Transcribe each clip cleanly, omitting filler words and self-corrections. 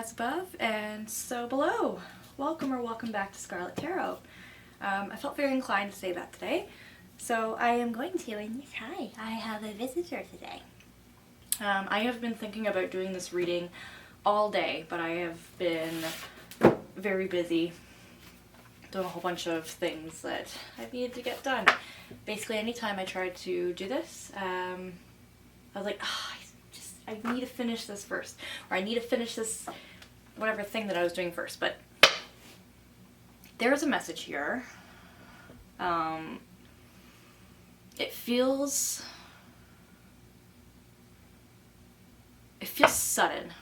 as above and so below. Welcome or welcome back to Scarlet Tarot. I felt very inclined to say that today, so I am going to, and yes, hi, I have a visitor today. I have been thinking about doing this reading all day, but I have been very busy doing a whole bunch of things that I've needed to get done. Basically, anytime I tried to do this, I was like, I need to finish this first, or I need to finish this whatever thing that I was doing first. But there's a message here. It feels sudden,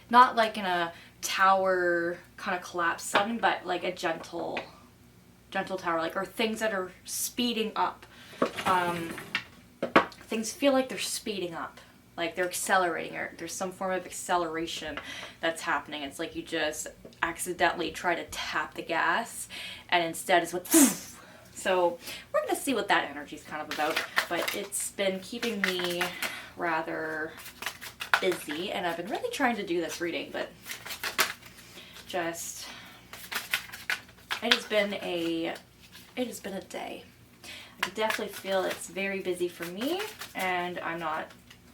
not like in a tower kind of collapse sudden, but like a gentle tower, like, or things that are speeding up. Things feel like they're speeding up, like they're accelerating, or there's some form of acceleration that's happening. It's like you just accidentally try to tap the gas, and instead it's what. So we're gonna see what that energy is kind of about. But it's been keeping me rather busy, and I've been really trying to do this reading, but just it has been a day. I can definitely feel it's very busy for me, and I'm not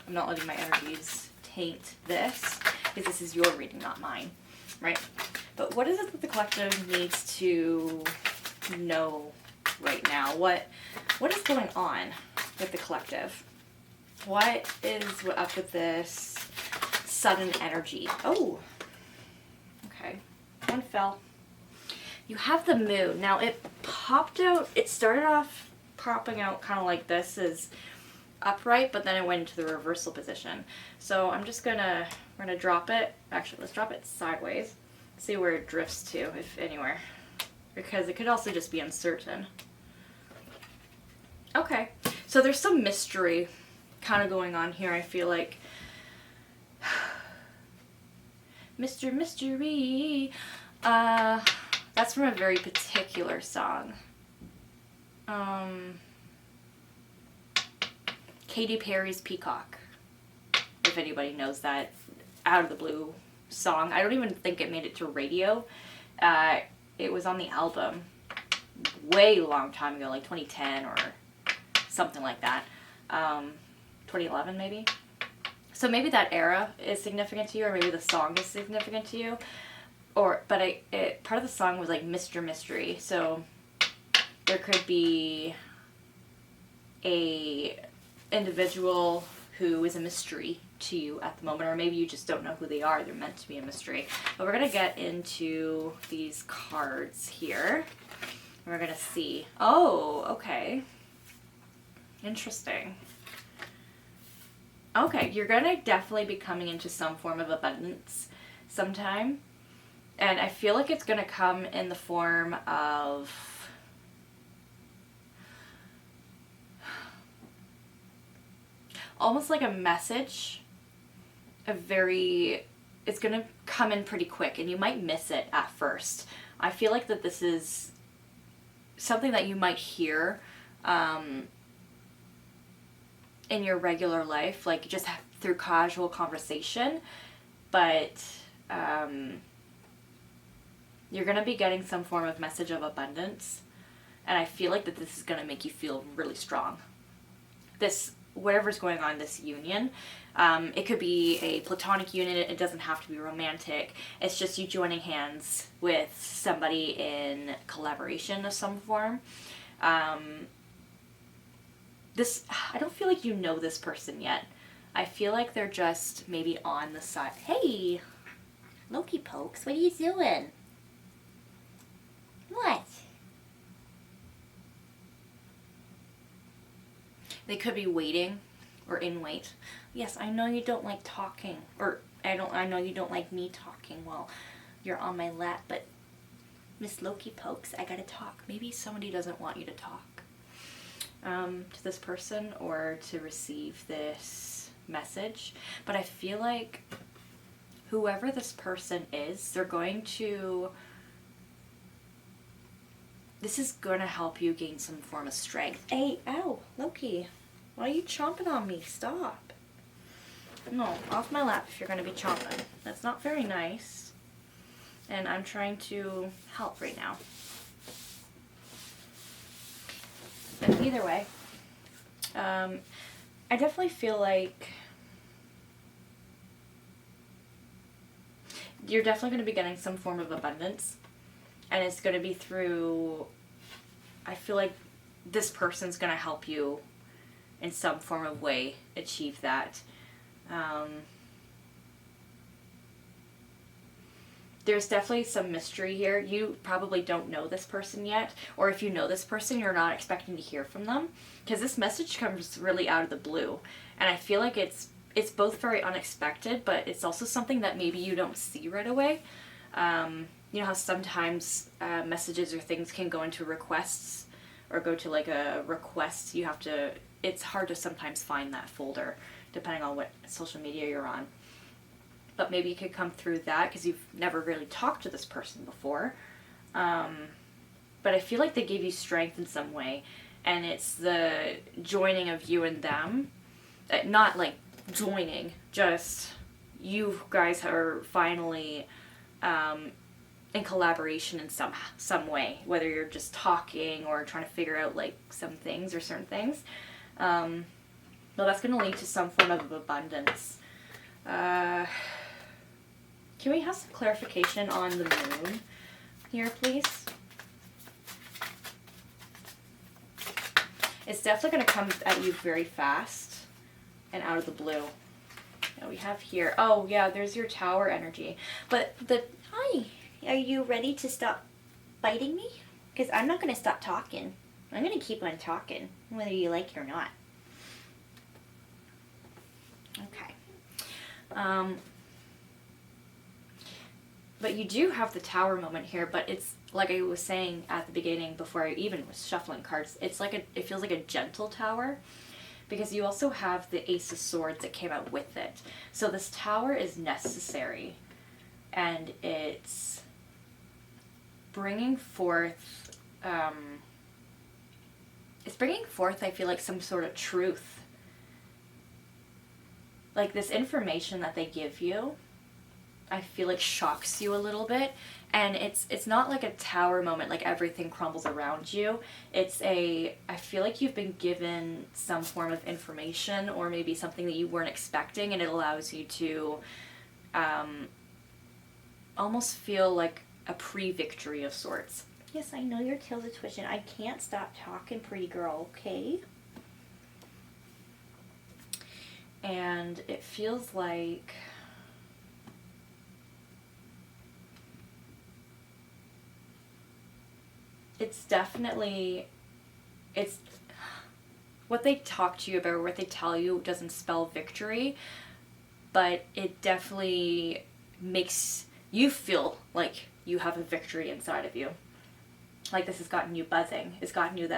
letting my energies taint this, because this is your reading, not mine, right? But what is it that the collective needs to know right now? What is going on with the collective? What is up with this sudden energy? Oh, okay, one fell. You have the moon. Now it popped out, it started off popping out kind of like this, is upright, but then it went into the reversal position. So I'm just we're gonna drop it. Actually, let's drop it sideways. See where it drifts to, if anywhere, because it could also just be uncertain. Okay, so there's some mystery kind of going on here, I feel like. Mystery. That's from a very particular song. Katy Perry's Peacock, if anybody knows that out of the blue song. I don't even think it made it to radio. It was on the album way long time ago, like 2010 or something like that. 2011 maybe. So maybe that era is significant to you, or maybe the song is significant to you. But part of the song was like Mr. Mystery, so there could be a individual who is a mystery to you at the moment, or maybe you just don't know who they are. They're meant to be a mystery. But we're gonna get into these cards here. We're gonna see. Oh, okay. Interesting. Okay, you're gonna definitely be coming into some form of abundance sometime. And I feel like it's going to come in the form of almost like a message. It's going to come in pretty quick, and you might miss it at first. I feel like that this is something that you might hear in your regular life, like just through casual conversation, but you're going to be getting some form of message of abundance, and I feel like that this is going to make you feel really strong. Whatever's going on, this union, it could be a platonic union, it doesn't have to be romantic, it's just you joining hands with somebody in collaboration of some form. I don't feel like you know this person yet. I feel like they're just maybe on the side. Hey, Loki Pokes, what are you doing? What? They could be waiting or in wait. Yes, I know you don't like talking, or I know you don't like me talking while you're on my lap, but Miss Loki Pokes, I gotta talk. Maybe somebody doesn't want you to talk to this person or to receive this message, but I feel like whoever this person is, this is going to help you gain some form of strength. Hey, ow, Loki, why are you chomping on me? Stop. No, off my lap if you're going to be chomping. That's not very nice. And I'm trying to help right now. But either way, I definitely feel like you're definitely going to be getting some form of abundance. And it's going to be through, I feel like this person's going to help you in some form of way achieve that. There's definitely some mystery here. You probably don't know this person yet, or if you know this person, you're not expecting to hear from them, because this message comes really out of the blue, and I feel like it's both very unexpected, but it's also something that maybe you don't see right away. You know how sometimes messages or things can go into requests, or go to like a request. You have to, it's hard to sometimes find that folder depending on what social media you're on. But maybe you could come through that because you've never really talked to this person before. But I feel like they gave you strength in some way, and it's the joining of you and them. Not like joining, just you guys are finally in collaboration in some way, whether you're just talking or trying to figure out like some things or certain things. Well, that's going to lead to some form of abundance. Can we have some clarification on the moon here, please? It's definitely going to come at you very fast and out of the blue. Now we have here, oh yeah, there's your tower energy. But hi, are you ready to stop biting me? Because I'm not going to stop talking. I'm going to keep on talking, whether you like it or not. Okay. But you do have the tower moment here, but it's like I was saying at the beginning before I even was shuffling cards, it's like it feels like a gentle tower, because you also have the Ace of Swords that came out with it. So this tower is necessary, and it's bringing forth, I feel like, some sort of truth. Like this information that they give you, I feel like shocks you a little bit, and it's not like a tower moment, like everything crumbles around you. I feel like you've been given some form of information, or maybe something that you weren't expecting, and it allows you to almost feel like a pre-victory of sorts. Yes, I know your tails are twitching. I can't stop talking, pretty girl, okay? And it feels like it's what they talk to you about, or what they tell you doesn't spell victory, but it definitely makes you feel like you have a victory inside of you. Like this has gotten you buzzing. It's gotten you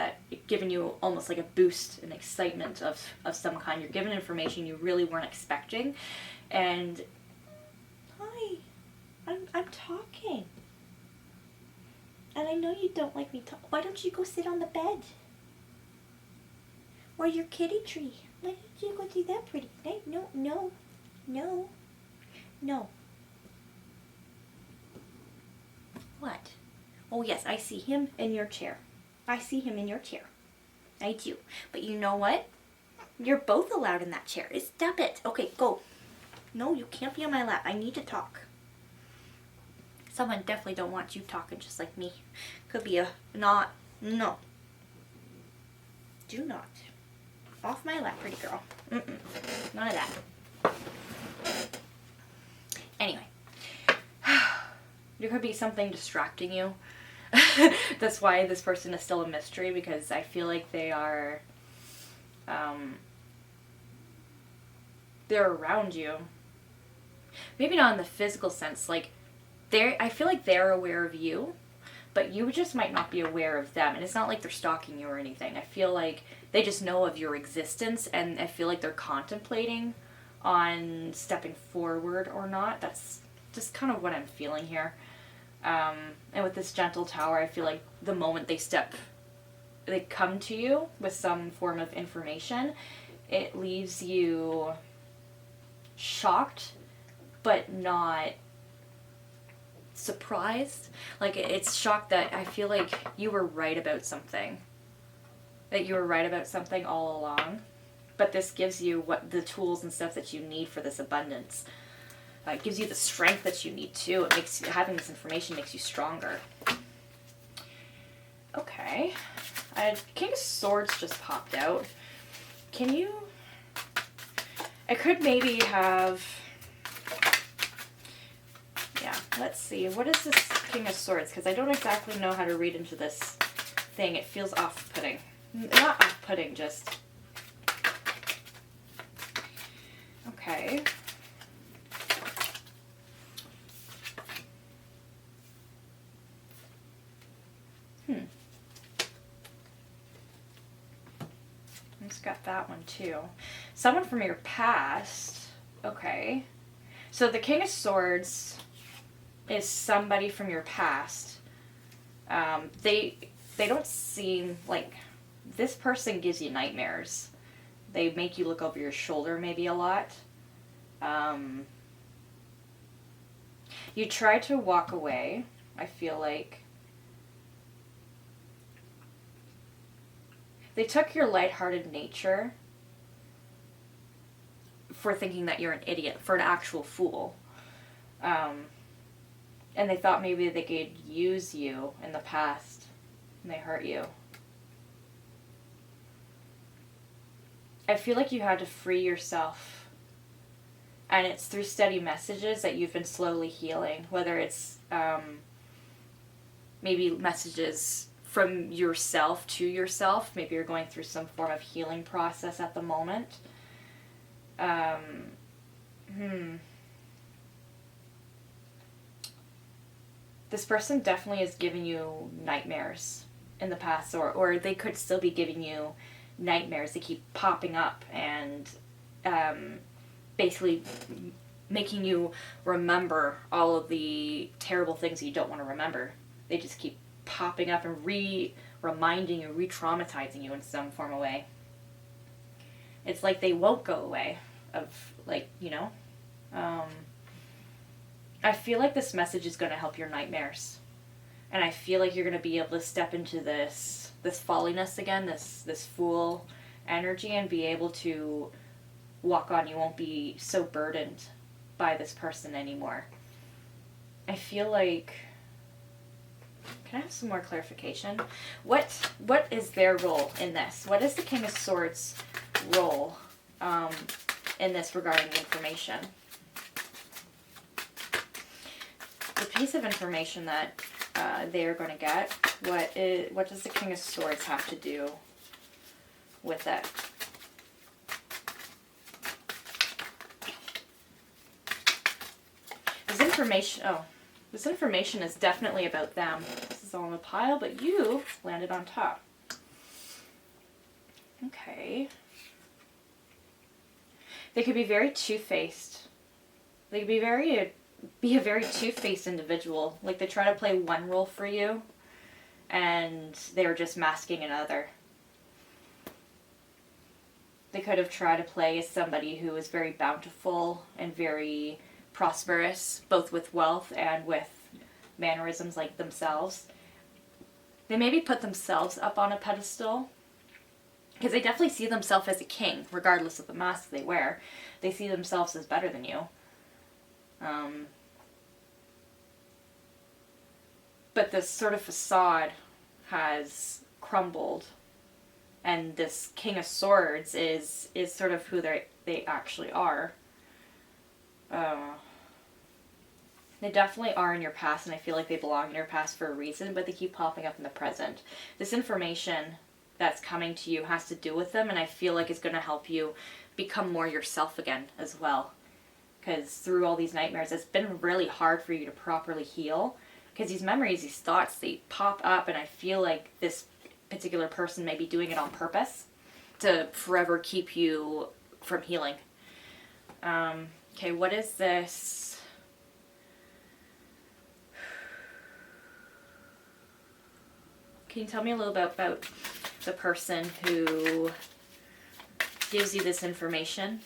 given you almost like a boost and excitement of some kind. You're given information you really weren't expecting. And hi, I'm talking. And I know you don't like me talk. Why don't you go sit on the bed? Or your kitty tree. Why don't you go do that, pretty? No. What? Oh yes, I see him in your chair. I see him in your chair. I do. But you know what? You're both allowed in that chair. Stop it. Okay, go. No, you can't be on my lap. I need to talk. Someone definitely don't want you talking just like me. Could be a not. No. Do not. Off my lap, pretty girl. None of that. Anyway. There could be something distracting you. That's why this person is still a mystery, because I feel like they are, they're around you. Maybe not in the physical sense, like, I feel like they're aware of you, but you just might not be aware of them, and it's not like they're stalking you or anything. I feel like they just know of your existence, and I feel like they're contemplating on stepping forward or not. That's just kind of what I'm feeling here. And with this gentle tower, I feel like the moment they come to you with some form of information, it leaves you shocked, but not surprised. Like, it's shocked that I feel like you were right about something. That you were right about something all along. But this gives you what the tools and stuff that you need for this abundance. It gives you the strength that you need too. It makes having this information makes you stronger. Okay. King of Swords just popped out. Can you... I could maybe have... Yeah, let's see. What is this King of Swords? Because I don't exactly know how to read into this thing. It feels off-putting. Not off-putting, just... Okay. I just got that one too. Someone from your past. Okay. So the King of Swords is somebody from your past. They don't seem like... This person gives you nightmares. They make you look over your shoulder maybe a lot. You try to walk away, I feel like. They took your lighthearted nature for thinking that you're an idiot, for an actual fool. And they thought maybe they could use you in the past, and they hurt you. I feel like you had to free yourself. And it's through steady messages that you've been slowly healing. Whether it's maybe messages from yourself to yourself. Maybe you're going through some form of healing process at the moment. This person definitely is giving you nightmares in the past. Or they could still be giving you nightmares. They keep popping up and basically making you remember all of the terrible things you don't want to remember. They just keep popping up and reminding you, re-traumatizing you in some form of way. It's like they won't go away. I feel like this message is going to help your nightmares. And I feel like you're going to be able to step into this folliness again, this fool energy, and be able to walk on. You won't be so burdened by this person anymore. I feel like... Can I have some more clarification? What is their role in this? What is the King of Swords' role in this regarding the information? The piece of information that they are going to get, what does the King of Swords have to do with it? This information is definitely about them. This is all in a pile, but you landed on top. Okay. They could be very two-faced. They could be a very two-faced individual. Like, they try to play one role for you, and they were just masking another. They could have tried to play as somebody who is very bountiful and very prosperous, both with wealth and with mannerisms like themselves. They maybe put themselves up on a pedestal, because they definitely see themselves as a king, regardless of the mask they wear. They see themselves as better than you. But this sort of facade has crumbled, and this King of Swords is sort of who they actually are. They definitely are in your past, and I feel like they belong in your past for a reason, but they keep popping up in the present. This information that's coming to you has to do with them, and I feel like it's going to help you become more yourself again as well. Because through all these nightmares, it's been really hard for you to properly heal. Because these memories, these thoughts, they pop up, and I feel like this particular person may be doing it on purpose to forever keep you from healing. Okay, what is this? Can you tell me a little bit about the person who gives you this information?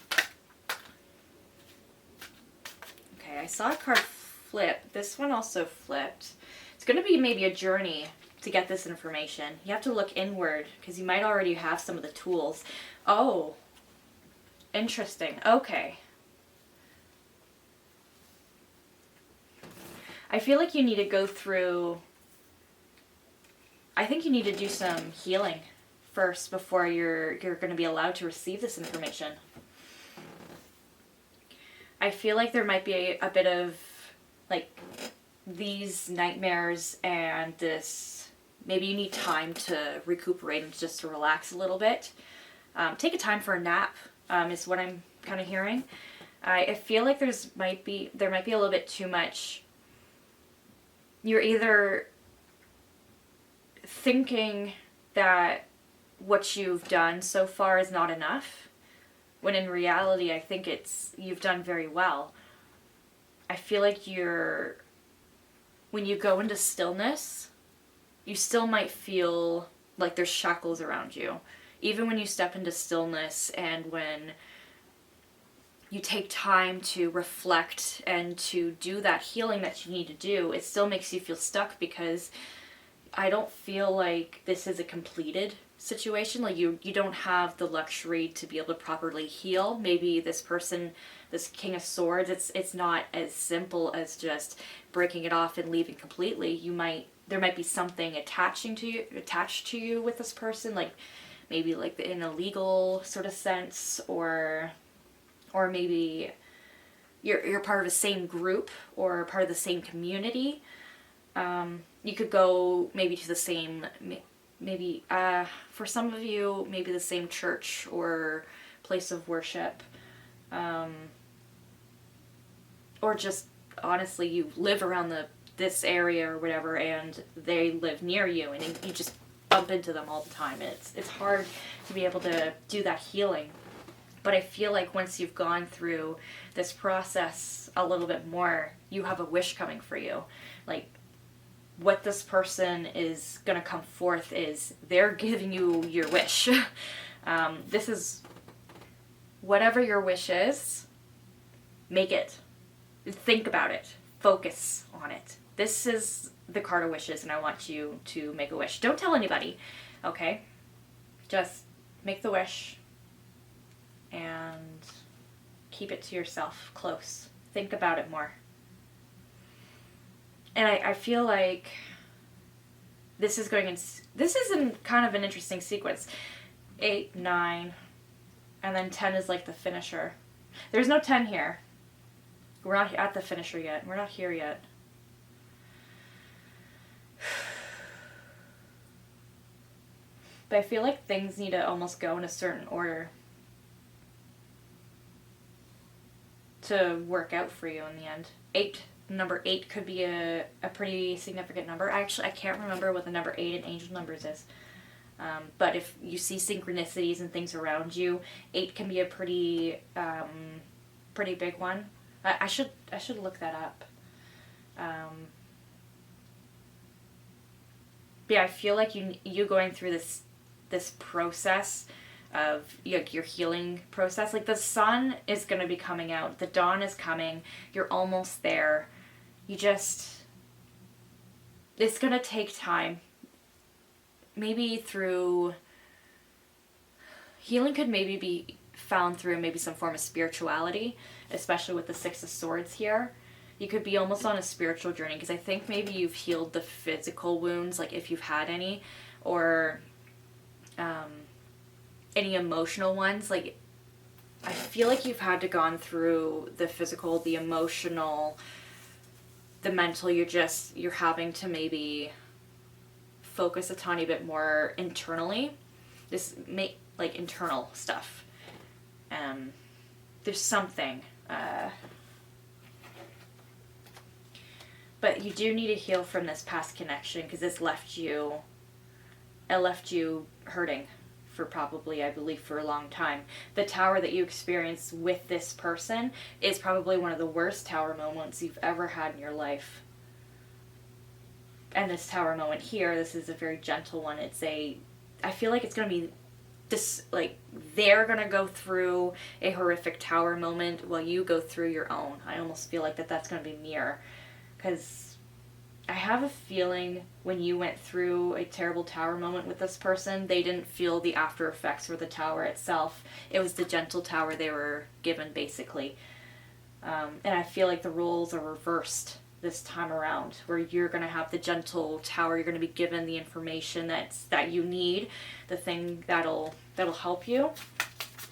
I saw a card flip. This one also flipped. It's going to be maybe a journey to get this information. You have to look inward because you might already have some of the tools. Oh, interesting. Okay. I feel like you need to go through, I think you need to do some healing first before you're going to be allowed to receive this information. I feel like there might be a bit of like these nightmares and this, maybe you need time to recuperate and just to relax a little bit. Take a time for a nap is what I'm kind of hearing. I feel like there might be a little bit too much. You're either thinking that what you've done so far is not enough, when in reality I think you've done very well. I feel like when you go into stillness, you still might feel like there's shackles around you. Even when you step into stillness and when you take time to reflect and to do that healing that you need to do, it still makes you feel stuck because I don't feel like this is a completed situation. Like you don't have the luxury to be able to properly heal. Maybe this person, this King of Swords, it's not as simple as just breaking it off and leaving completely. There might be something attached to you with this person, like maybe like in a legal sort of sense, or maybe you're part of the same group or part of the same community. You could go maybe to the same, maybe for some of you, maybe the same church or place of worship, or just honestly you live around this area or whatever, and they live near you, and you just bump into them all the time. And it's hard to be able to do that healing. But I feel like once you've gone through this process a little bit more, you have a wish coming for you. Like, what this person is going to come forth is they're giving you your wish. This is whatever your wish is, make it. Think about it. Focus on it. This is the card of wishes, and I want you to make a wish. Don't tell anybody, okay? Just make the wish and keep it to yourself, close. Think about it more. And I feel like this is in kind of an interesting sequence. 8, 9, and then 10 is like the finisher. There's no 10 here. We're not at the finisher yet. We're not here yet. But I feel like things need to almost go in a certain order to work out for you in the end. Number 8 could be a pretty significant number. Actually, I can't remember what the number 8 in angel numbers is. But if you see synchronicities and things around you, 8 can be a pretty big one. I should look that up. But yeah, I feel like you going through this process of your healing process. Like the sun is going to be coming out. The dawn is coming. You're almost there. It's going to take time. Maybe through healing could maybe be found through maybe some form of spirituality, especially with the 6 of Swords here. You could be almost on a spiritual journey because I think maybe you've healed the physical wounds, like if you've had any, or any emotional ones. Like I feel like you've had to gone through the physical, the emotional, the mental. You're having to maybe focus a tiny bit more internally. Like internal stuff. There's something. But you do need to heal from this past connection because it left you hurting for probably, I believe, for a long time. The tower that you experienced with this person is probably one of the worst tower moments you've ever had in your life. And this tower moment here, this is a very gentle one. I feel like it's going to be this, like, they're gonna go through a horrific tower moment while you go through your own. I almost feel like that's gonna be mirror, because I have a feeling when you went through a terrible tower moment with this person, they didn't feel the after effects for the tower itself. It was the gentle tower they were given, basically. And I feel like the roles are reversed this time around, where you're going to have the gentle tower. You're going to be given the information that you need, the thing that'll help you,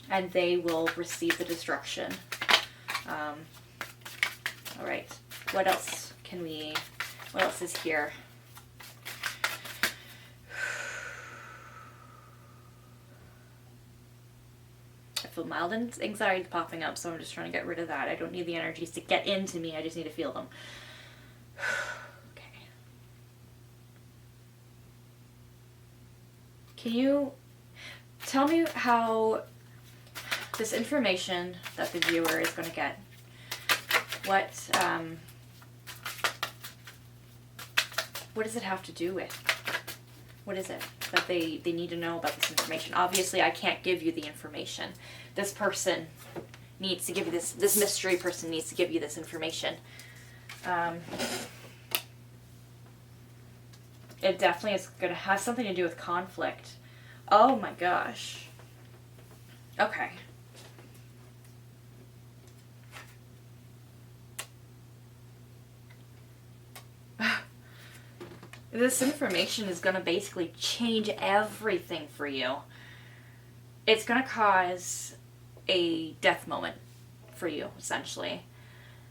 and they will receive the destruction. All right, what else is here? I feel mild anxiety popping up, so I'm just trying to get rid of that. I don't need the energies to get into me. I just need to feel them. Okay. Can you tell me how this information that the viewer is going to get, what does it have to do with? What is it that they need to know about this information? Obviously, I can't give you the information. This person needs to give you this mystery person needs to give you this information. It definitely is going to have something to do with conflict. Oh my gosh. Okay. This information is going to basically change everything for you. It's going to cause a death moment for you, essentially.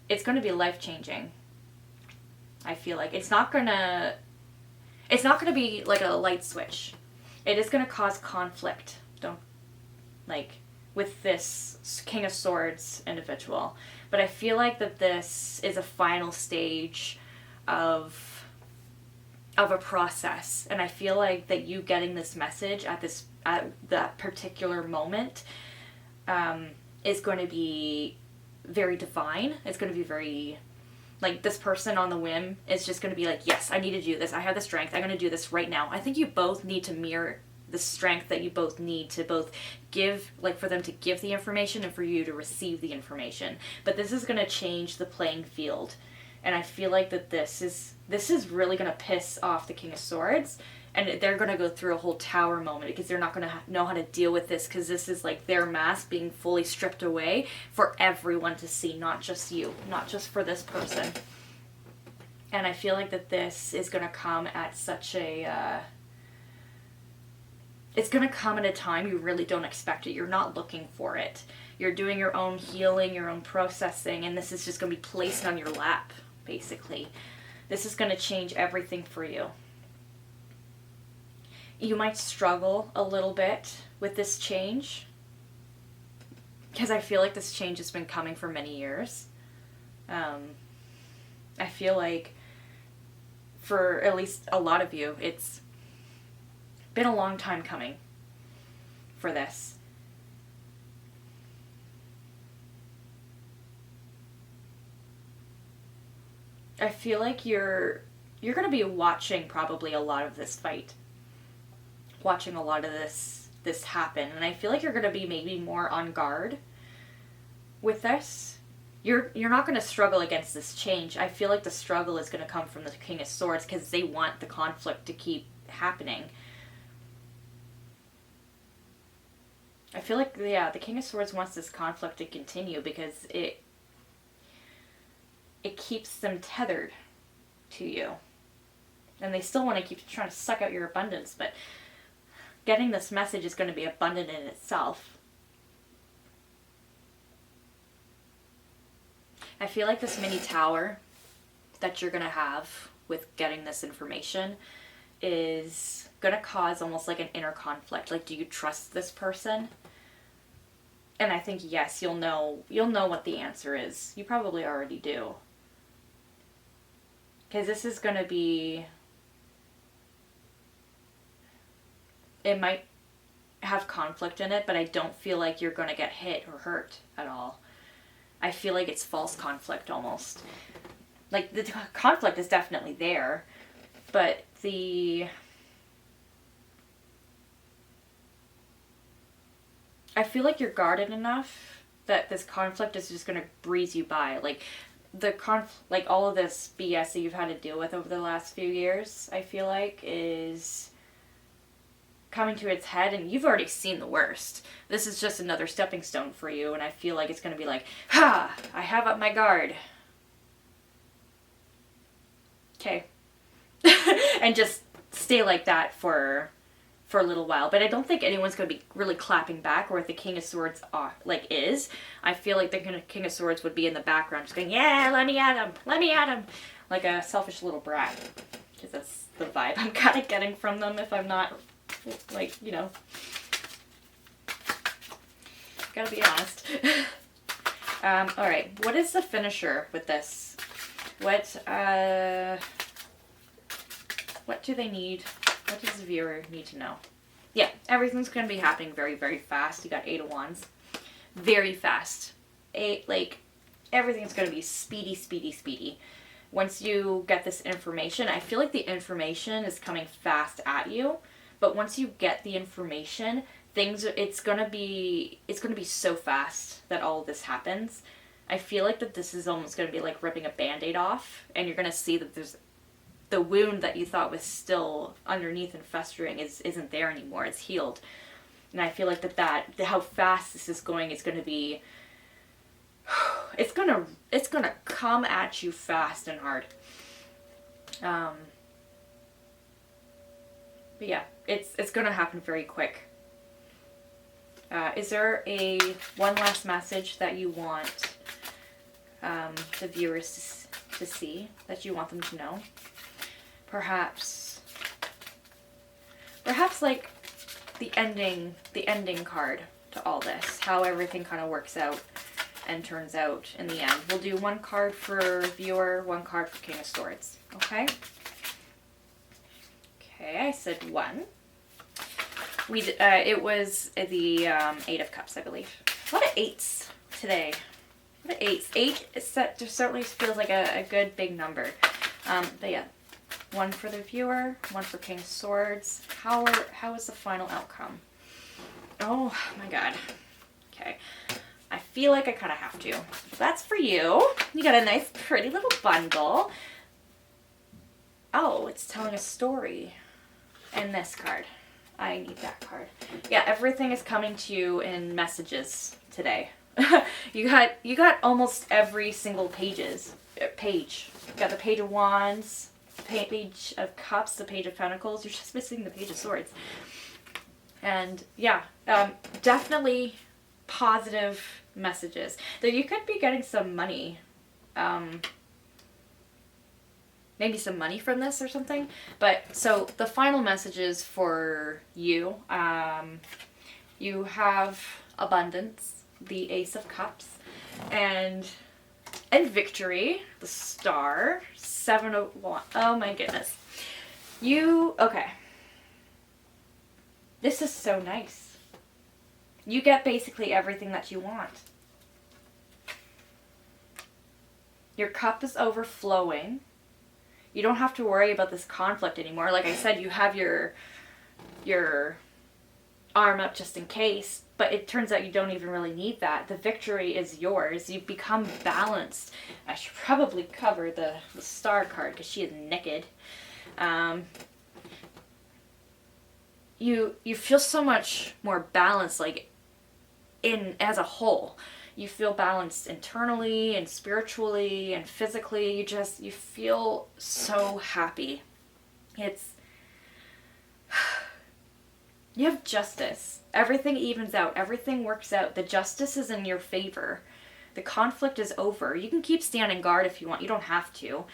It's going to be life-changing. I feel like it's not going to be like a light switch. It is going to cause conflict. With this King of Swords individual. But I feel like that this is a final stage of a process, and I feel like that you getting this message at that particular moment is going to be very divine. It's going to be very, like, this person on the whim is just going to be like, yes, I need to do this. I have the strength. I'm going to do this right now. I think you both need to mirror the strength that you both need to both give, like, for them to give the information and for you to receive the information. But this is going to change the playing field. And I feel like that this is really going to piss off the King of Swords, and they're going to go through a whole tower moment because they're not going to know how to deal with this, because this is like their mask being fully stripped away for everyone to see, not just you, not just for this person. And I feel like that this is going to come at such a... it's going to come at a time you really don't expect it. You're not looking for it. You're doing your own healing, your own processing, and this is just going to be placed on your lap, basically. This is going to change everything for you. You might struggle a little bit with this change, because I feel like this change has been coming for many years. I feel like for at least a lot of you, it's been a long time coming for this. I feel like you're going to be watching probably a lot of this fight. Watching a lot of this happen. And I feel like you're going to be maybe more on guard with this. You're not going to struggle against this change. I feel like the struggle is going to come from the King of Swords, because they want the conflict to keep happening. I feel like, yeah, the King of Swords wants this conflict to continue because it keeps them tethered to you. And they still want to keep trying to suck out your abundance, but getting this message is going to be abundant in itself. I feel like this mini tower that you're going to have with getting this information is going to cause almost like an inner conflict. Like, do you trust this person? And I think, yes, you'll know what the answer is. You probably already do. Because this is going to be... it might have conflict in it, but I don't feel like you're going to get hit or hurt at all. I feel like it's false conflict almost. Like, the conflict is definitely there, but the I feel like you're guarded enough that this conflict is just going to breeze you by. Like, like all of this BS that you've had to deal with over the last few years, I feel like, is coming to its head, and you've already seen the worst. This is just another stepping stone for you, and I feel like it's going to be like, ha! I have up my guard. Okay. And just stay like that for a little while. But I don't think anyone's going to be really clapping back, or what the King of Swords is. I feel like the King of Swords would be in the background just going, yeah, let me at him, let me at him. Like a selfish little brat. Because that's the vibe I'm kind of getting from them if I'm not, like, you know. Gotta be honest. Alright, what is the finisher with this? What do they need? What does the viewer need to know? Yeah, everything's going to be happening very, very fast. You got 8 of Wands. Very fast. Everything's going to be speedy, speedy, speedy. Once you get this information, I feel like the information is coming fast at you. But once you get the information, it's going to be so fast that all of this happens. I feel like that this is almost going to be like ripping a Band-Aid off, and you're going to see that there's the wound that you thought was still underneath and festering isn't there anymore. It's healed. And I feel like how fast this is going is going to be, it's going to come at you fast and hard. But yeah, it's going to happen very quick. Is there one last message that you want the viewers to see, that you want them to know? Perhaps like the ending card to all this, how everything kind of works out and turns out in the end. We'll do one card for viewer, one card for King of Swords. Okay? Okay, I said one. It was the 8 of Cups, I believe. A lot of 8s today. What an 8? 8 just certainly feels like a good big number. But yeah. One for the viewer, one for King of Swords. How is the final outcome? Oh my god. Okay. I feel like I kind of have to. That's for you. You got a nice pretty little bundle. Oh, it's telling a story. And this card. I need that card. Yeah, everything is coming to you in messages today. You got almost every single page. You got the Page of Wands, Page of Cups, the Page of Pentacles. You're just missing the Page of Swords. And yeah, definitely positive messages. Though you could be getting some money, maybe some money from this or something. But so the final messages for you, you have abundance, the Ace of Cups, and victory, the Star, 7 of Wands. Oh my goodness. Okay. This is so nice. You get basically everything that you want. Your cup is overflowing. You don't have to worry about this conflict anymore. Like I said, you have your arm up just in case, but it turns out you don't even really need that. The victory is yours. You've become balanced. I should probably cover the Star card because she is naked. You feel so much more balanced, like as a whole. You feel balanced internally and spiritually and physically. You feel so happy. You have justice. Everything evens out. Everything works out. The justice is in your favor. The conflict is over. You can keep standing guard if you want. You don't have to.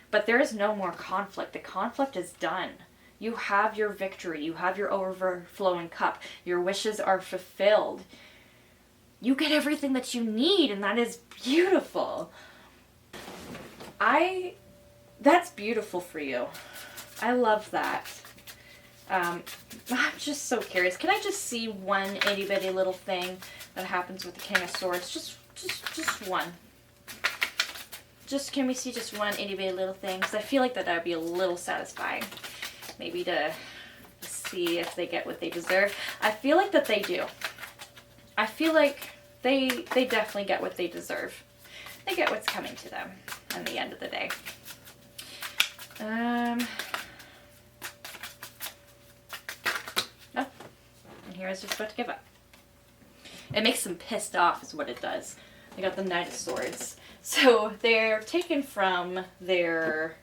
But there is no more conflict. The conflict is done. You have your victory. You have your overflowing cup. Your wishes are fulfilled. You get everything that you need, and that is beautiful. That's beautiful for you. I love that. I'm just so curious. Can I just see one itty bitty little thing that happens with the King of Swords? Just one. Can we see just one itty bitty little thing? Because I feel like that would be a little satisfying. Maybe to see if they get what they deserve. I feel like that they do. I feel like they definitely get what they deserve. They get what's coming to them at the end of the day. Oh, and here is just about to give up. It makes them pissed off is what it does. They got the Knight of Swords. So they're taken from their...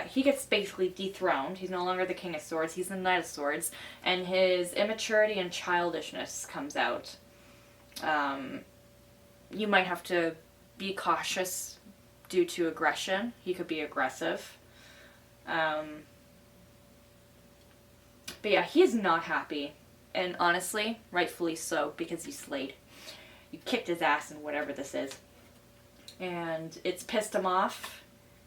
he gets basically dethroned. He's no longer the King of Swords. He's the Knight of Swords. And his immaturity and childishness comes out. You might have to be cautious due to aggression. He could be aggressive. But yeah, he is not happy. And honestly, rightfully so, because you slayed. You kicked his ass in whatever this is. And it's pissed him off.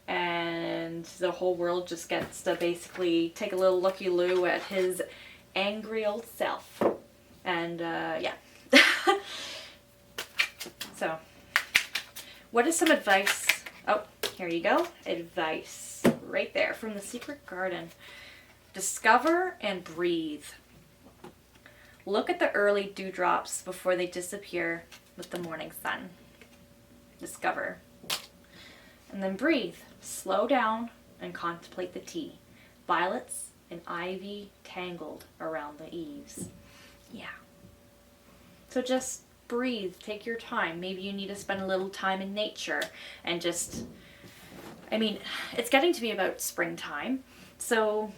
And the whole world just gets to basically take a little looky-loo at his angry old self. And, yeah. So, what is some advice? Oh, here you go. Advice. Right there from the Secret Garden. Discover and breathe. Look at the early dewdrops before they disappear with the morning sun. Discover. And then breathe. Slow down and contemplate the tea. Violets and ivy tangled around the eaves. Yeah. So just breathe. Take your time. Maybe you need to spend a little time in nature and just... I mean, it's getting to be about springtime. So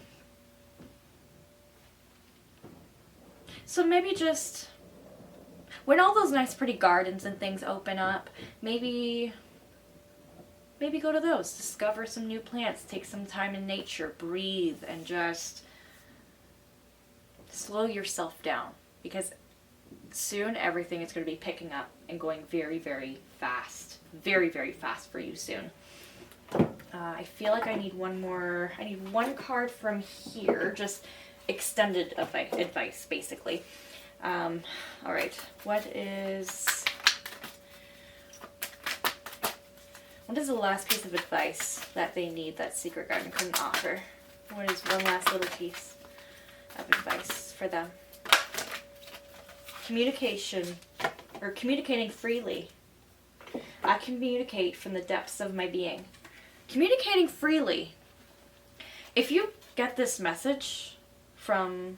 maybe just... when all those nice pretty gardens and things open up, maybe go to those. Discover some new plants. Take some time in nature. Breathe and just slow yourself down. Because soon everything is going to be picking up and going very, very fast. Very, very fast for you soon. I feel like I need one more. I need one card from here. Just extended advice, basically. Alright. What is the last piece of advice that they need that Secret Garden couldn't offer? What is one last little piece of advice for them? Communication, or communicating freely. I communicate from the depths of my being. Communicating freely. If you get this message from...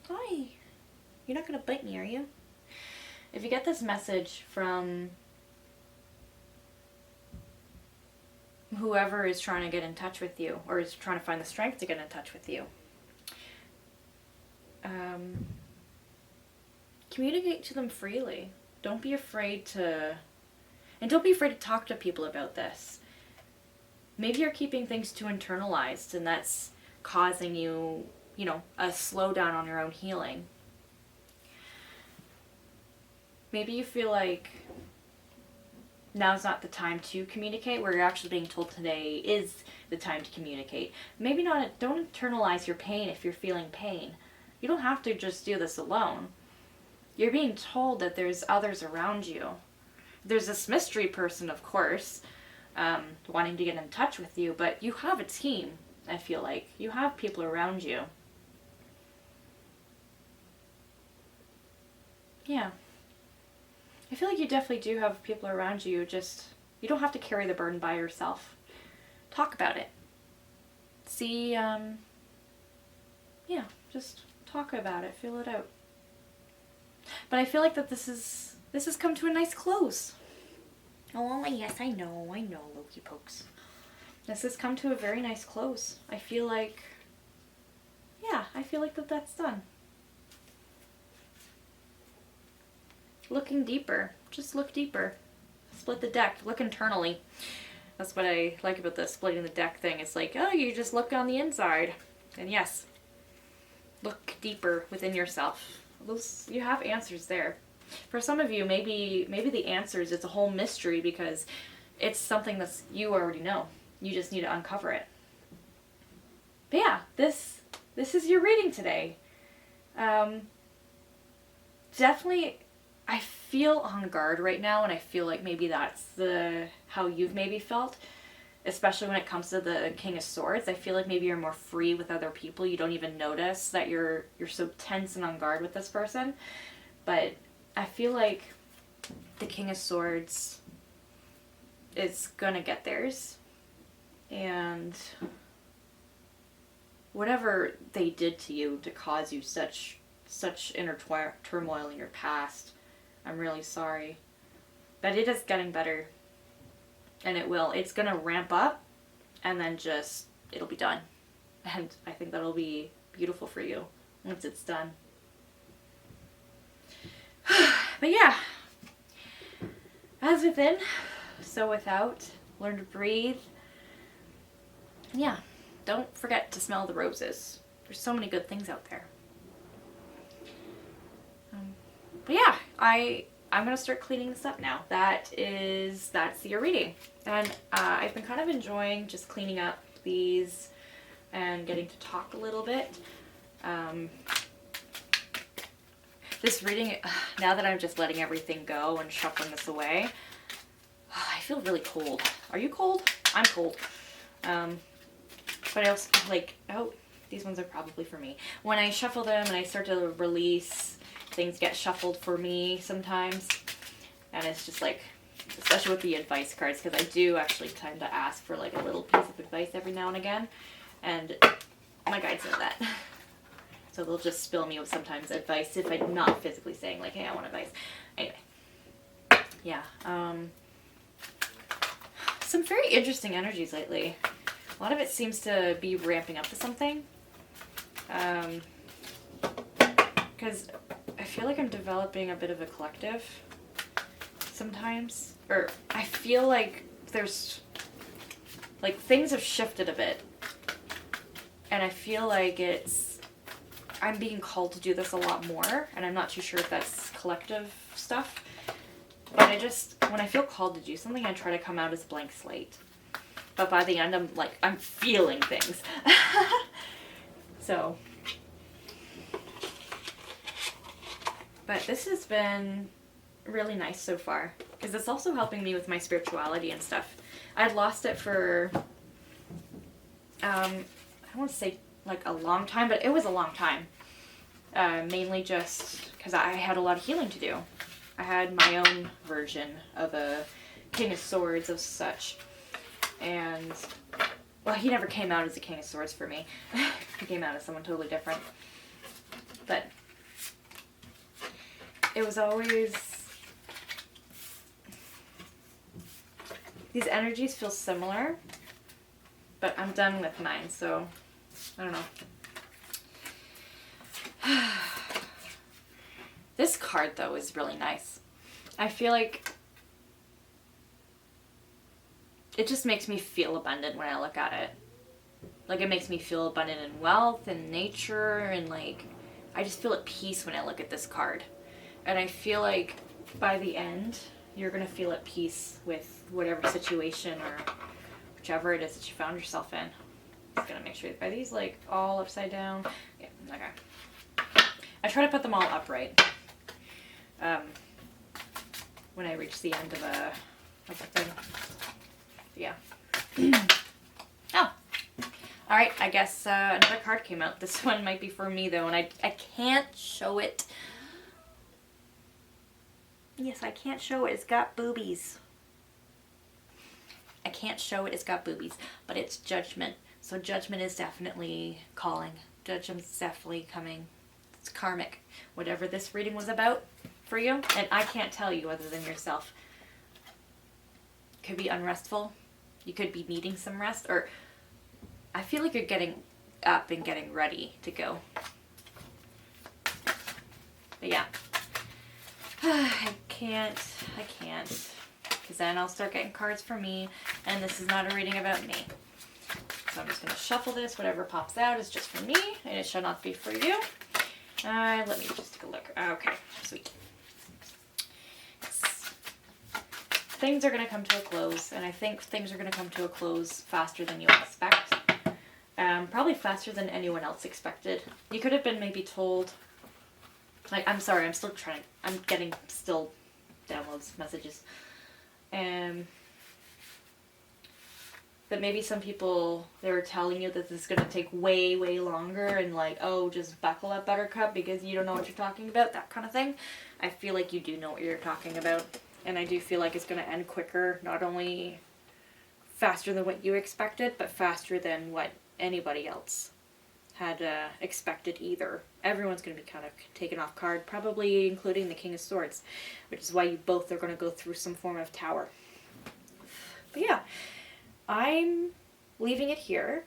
Hi, you're not going to bite me, are you? If you get this message from whoever is trying to get in touch with you, or is trying to find the strength to get in touch with you, communicate to them freely. Don't be afraid to... and don't be afraid to talk to people about this. Maybe you're keeping things too internalized, and that's causing you, a slowdown on your own healing. Maybe you feel like now's not the time to communicate, where you're actually being told today is the time to communicate. Maybe not, don't internalize your pain if you're feeling pain. You don't have to just do this alone. You're being told that there's others around you. There's this mystery person, of course, wanting to get in touch with you, but you have a team, I feel like. You have people around you. Yeah. I feel like you definitely do have people around you, just, you don't have to carry the burden by yourself. Talk about it. See, yeah, just talk about it, feel it out. But I feel like that this has come to a nice close. Oh, yes, I know, Loki Pokes. This has come to a very nice close. I feel like, yeah, that's done. Looking deeper. Just look deeper. Split the deck. Look internally. That's what I like about the splitting the deck thing. It's like, oh, you just look on the inside. And yes, look deeper within yourself. You have answers there. For some of you, maybe the answers, it's a whole mystery because it's something that you already know. You just need to uncover it. But yeah, this is your reading today. Definitely, I feel on guard right now, and I feel like maybe that's how you've maybe felt, especially when it comes to the King of Swords. I feel like maybe you're more free with other people. You don't even notice that you're so tense and on guard with this person. But I feel like the King of Swords is gonna get theirs. And whatever they did to you to cause you such inner turmoil in your past, I'm really sorry. But it is getting better. And it will. It's gonna ramp up and then just, it'll be done. And I think that'll be beautiful for you once it's done. But yeah, as within, so without. Learn to breathe. Yeah, don't forget to smell the roses. There's so many good things out there. But yeah, I'm gonna start cleaning this up now. That's your reading, and I've been kind of enjoying just cleaning up these and getting to talk a little bit. This reading, now that I'm just letting everything go and shuffling this away, I feel really cold. Are you cold? I'm cold. But I also, like, oh, these ones are probably for me. When I shuffle them and I start to release, things get shuffled for me sometimes. And it's just like, especially with the advice cards, because I do actually tend to ask for like a little piece of advice every now and again. And my guides know that. So they'll just spill me with sometimes advice if I'm not physically saying like, hey, I want advice. Anyway. Yeah. Some very interesting energies lately. A lot of it seems to be ramping up to something. Because I feel like I'm developing a bit of a collective sometimes. Or I feel like there's, like, things have shifted a bit. And I feel like I'm being called to do this a lot more. And I'm not too sure if that's collective stuff. But when I feel called to do something, I try to come out as a blank slate. But by the end, I'm feeling things. So. But this has been really nice so far. Because it's also helping me with my spirituality and stuff. I'd lost it for, I don't want to say like a long time, but it was a long time. Mainly just because I had a lot of healing to do. I had my own version of a King of Swords of such. And, well, he never came out as a King of Swords for me. He came out as someone totally different. But it was always, these energies feel similar, but I'm done with mine, so I don't know. This card, though, is really nice. I feel like it just makes me feel abundant when I look at it. Like, it makes me feel abundant in wealth and nature, and, like, I just feel at peace when I look at this card. And I feel like by the end, you're going to feel at peace with whatever situation or whichever it is that you found yourself in. Just going to make sure, are these, like, all upside down? Yeah, okay. I try to put them all upright. When I reach the end of a thing. Yeah. Oh. Alright, I guess another card came out. This one might be for me, though, and I can't show it. Yes, I can't show it. It's got boobies. I can't show it. It's got boobies. But it's Judgment. So Judgment is definitely calling. Judgment's definitely coming. It's karmic. Whatever this reading was about for you, and I can't tell you other than yourself. Could be unrestful. You could be needing some rest, or I feel like you're getting up and getting ready to go. But yeah. I can't. Because then I'll start getting cards for me, and this is not a reading about me. So I'm just going to shuffle this. Whatever pops out is just for me, and it shall not be for you. Let me just take a look. Okay, sweet. Yes. Things are going to come to a close, and I think things are going to come to a close faster than you expect. Probably faster than anyone else expected. You could have been maybe told, like, I'm sorry, I'm getting still downloads, messages. that maybe some people, they were telling you that this is going to take way, way longer and like, oh, just buckle up, Buttercup, because you don't know what you're talking about, that kind of thing. I feel like you do know what you're talking about. And I do feel like it's going to end quicker, not only faster than what you expected, but faster than what anybody else had expected either. Everyone's going to be kind of taken off guard, probably including the King of Swords, which is why you both are going to go through some form of tower. But yeah, I'm leaving it here.